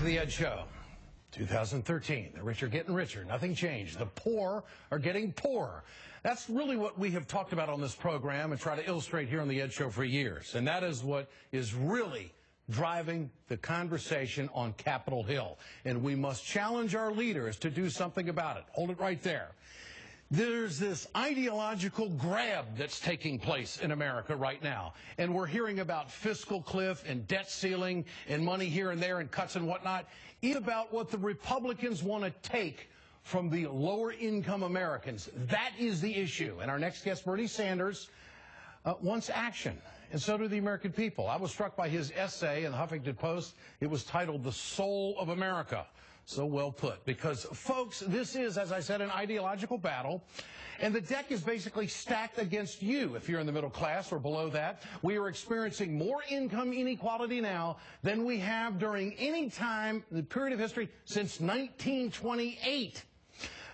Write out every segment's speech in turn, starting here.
to the Ed Show. 2013, the rich are getting richer. Nothing changed. The poor are getting poorer. That's really what we have talked about on this program and try to illustrate here on the Ed Show for years. And that is what is really driving the conversation on Capitol Hill. And we must challenge our leaders to do something about it. Hold it right there. There's this ideological grab that's taking place in America right now. And we're hearing about fiscal cliff and debt ceiling and money here and there and cuts and whatnot. Even about what the Republicans want to take from the lower income Americans. That is the issue. And our next guest, Bernie Sanders, wants action. And so do the American people. I was struck by his essay in the Huffington Post. It was titled "The Soul of America." So well put, because, folks, this is, as I said, an ideological battle, and the deck is basically stacked against you if you're in the middle class or below that. We are experiencing more income inequality now than we have during any time in the period of history since 1928.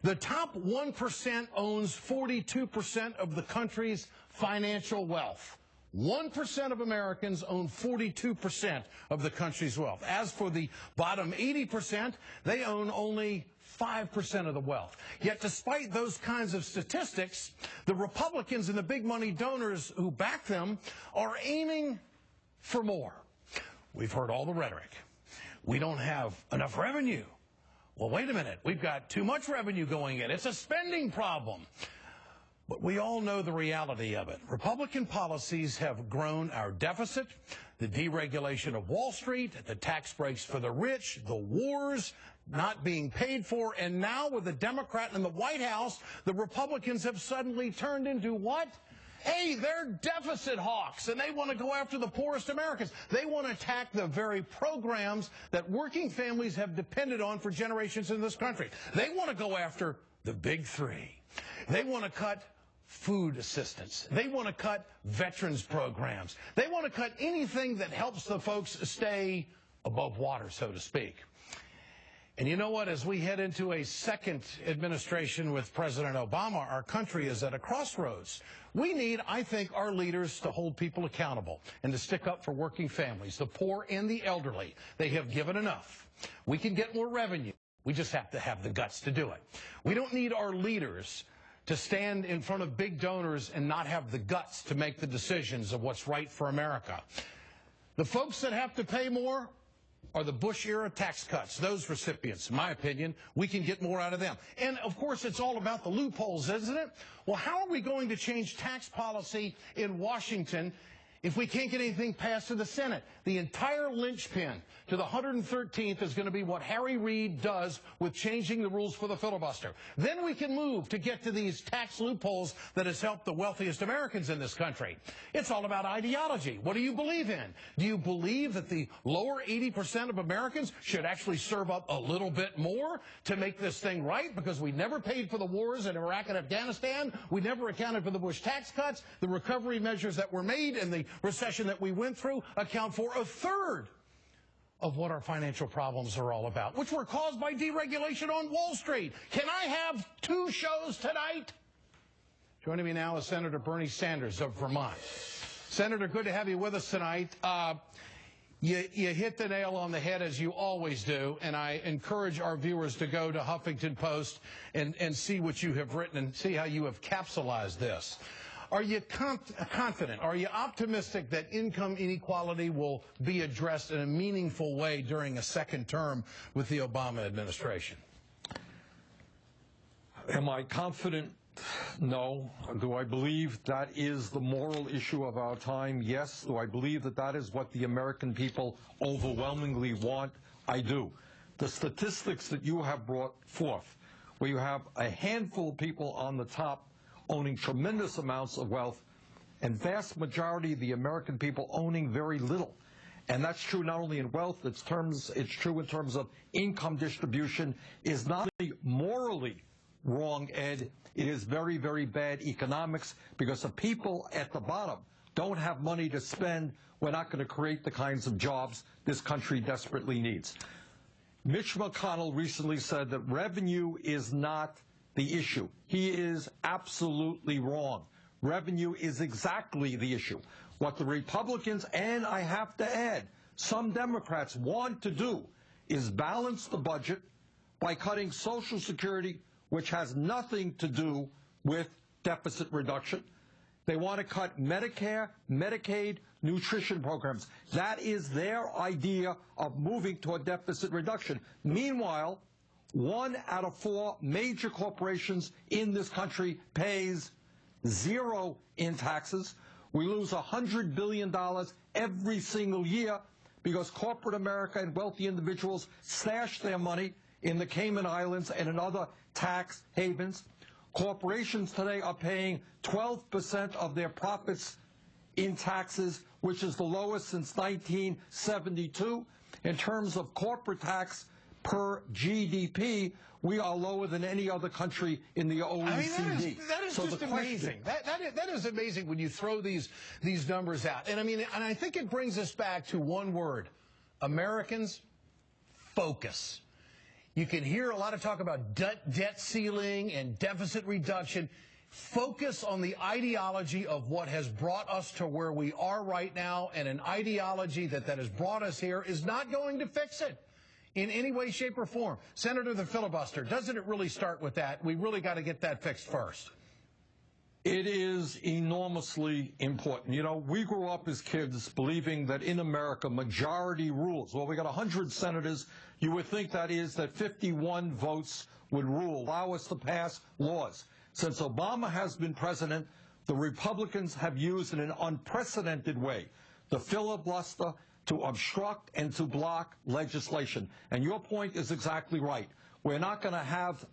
The top 1% owns 42% of the country's financial wealth. 1% of Americans own 42% of the country's wealth. As for the bottom 80%, they own only 5% of the wealth. Yet despite those kinds of statistics, the Republicans and the big money donors who back them are aiming for more. We've heard all the rhetoric. We don't have enough revenue. Well, wait a minute. We've got too much revenue going in. It's a spending problem. But we all know the reality of it. Republican policies have grown our deficit, the deregulation of Wall Street, the tax breaks for the rich, the wars not being paid for, and now with a Democrat in the White House, the Republicans have suddenly turned into what? Hey, they're deficit hawks, and they want to go after the poorest Americans. They want to attack the very programs that working families have depended on for generations in this country. They want to go after the big three. They want to cut food assistance. They want to cut veterans programs. They want to cut anything that helps the folks stay above water, so to speak. And you know what? As we head into a second administration with President Obama, our country is at a crossroads. We need, I think, our leaders to hold people accountable and to stick up for working families, the poor and the elderly. They have given enough. We can get more revenue. We just have to have the guts to do it. We don't need our leaders to stand in front of big donors and not have the guts to make the decisions of what's right for America. The folks that have to pay more are the Bush-era tax cuts. Those recipients, in my opinion, we can get more out of them. And, of course, it's all about the loopholes, isn't it? Well, how are we going to change tax policy in Washington if we can't get anything passed in the Senate? The entire linchpin to the 113th is going to be what Harry Reid does with changing the rules for the filibuster. Then we can move to get to these tax loopholes that has helped the wealthiest Americans in this country. It's all about ideology. What do you believe in? Do you believe that the lower 80% of Americans should actually serve up a little bit more to make this thing right? Because we never paid for the wars in Iraq and Afghanistan. We never accounted for the Bush tax cuts. The recovery measures that were made and the recession that we went through account for a third of what our financial problems are all about, which were caused by deregulation on Wall Street. Can I have two shows tonight? Joining me now is Senator Bernie Sanders of Vermont. Senator, good to have you with us tonight. You hit the nail on the head, as you always do, and I encourage our viewers to go to Huffington Post and see what you have written and see how you have capsulized this. Are you confident, are you optimistic that income inequality will be addressed in a meaningful way during a second term with the Obama administration? Am I confident? No. Do I believe that is the moral issue of our time? Yes. Do I believe that that is what the American people overwhelmingly want? I do. The statistics that you have brought forth, where you have a handful of people on the top owning tremendous amounts of wealth, and vast majority of the American people owning very little. And that's true not only in wealth, it's true in terms of income distribution, is not only morally wrong, Ed, it is very, very bad economics, because the people at the bottom don't have money to spend. We're not going to create the kinds of jobs this country desperately needs. Mitch McConnell recently said that revenue is not the issue. He is absolutely wrong. Revenue is exactly the issue. What the Republicans, and I have to add, some Democrats want to do is balance the budget by cutting Social Security, which has nothing to do with deficit reduction. They want to cut Medicare, Medicaid, nutrition programs. That is their idea of moving toward deficit reduction. Meanwhile, 1 out of 4 major corporations in this country pays 0 in taxes. We lose $100 billion every single year because corporate America and wealthy individuals stash their money in the Cayman Islands and in other tax havens. Corporations today are paying 12% of their profits in taxes, which is the lowest since 1972. In terms of corporate tax per GDP, we are lower than any other country in the OECD. I mean, that is just amazing. That is amazing when you throw these numbers out. And I mean, and I think it brings us back to one word: Americans, focus. You can hear a lot of talk about debt ceiling and deficit reduction. Focus on the ideology of what has brought us to where we are right now, and an ideology that has brought us here is not going to fix it in any way, shape, or form. Senator, the filibuster, doesn't it really start with that? We really got to get that fixed first. It is enormously important. You know, we grew up as kids believing that in America, majority rules. Well, we got 100 senators. You would think that is that 51 votes would rule, allow us to pass laws. Since Obama has been president, the Republicans have used in an unprecedented way the filibuster to obstruct and to block legislation. And your point is exactly right. We're not going to have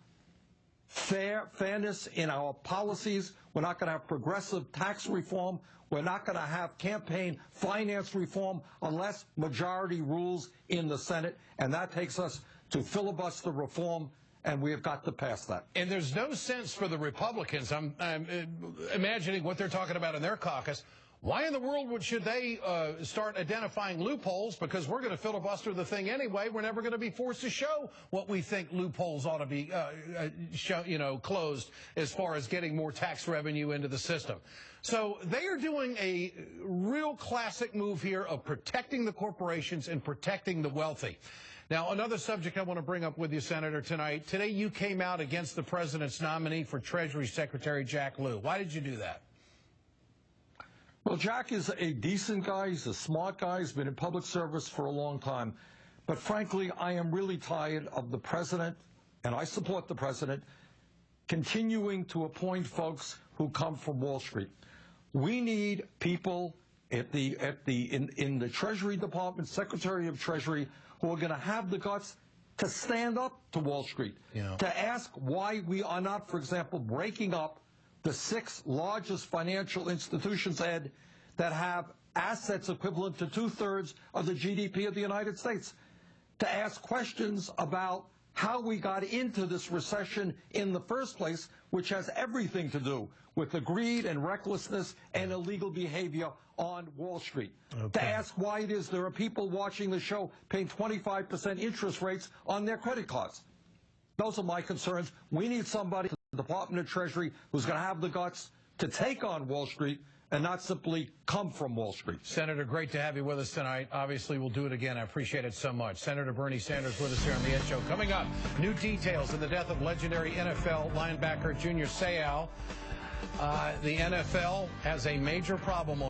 fairness in our policies. We're not going to have progressive tax reform. We're not going to have campaign finance reform unless majority rules in the Senate. And that takes us to filibuster reform, and we have got to pass that. And there's no sense for the Republicans. I'm imagining what they're talking about in their caucus. Why in the world should they start identifying loopholes? Because we're going to filibuster the thing anyway. We're never going to be forced to show what we think loopholes ought to be closed as far as getting more tax revenue into the system. So they are doing a real classic move here of protecting the corporations and protecting the wealthy. Now, another subject I want to bring up with you, Senator, tonight. Today you came out against the president's nominee for Treasury Secretary Jack Lew. Why did you do that? Well, Jack is a decent guy. He's a smart guy. He's been in public service for a long time. But frankly, I am really tired of the president, and I support the president, continuing to appoint folks who come from Wall Street. We need people in the Treasury Department, Secretary of Treasury, who are going to have the guts to stand up to Wall Street, to ask why we are not, for example, breaking up the 6 largest financial institutions, Ed, that have assets equivalent to 2/3 of the GDP of the United States, to ask questions about how we got into this recession in the first place, which has everything to do with the greed and recklessness and illegal behavior on Wall Street. To ask why it is there are people watching the show paying 25% interest rates on their credit cards. Those are my concerns. We need somebody, the Department of Treasury, who's going to have the guts to take on Wall Street and not simply come from Wall Street. Senator, great to have you with us tonight. Obviously, we'll do it again. I appreciate it so much. Senator Bernie Sanders with us here on the Ed Show. Coming up, new details in the death of legendary NFL linebacker Junior Seau. The NFL has a major problem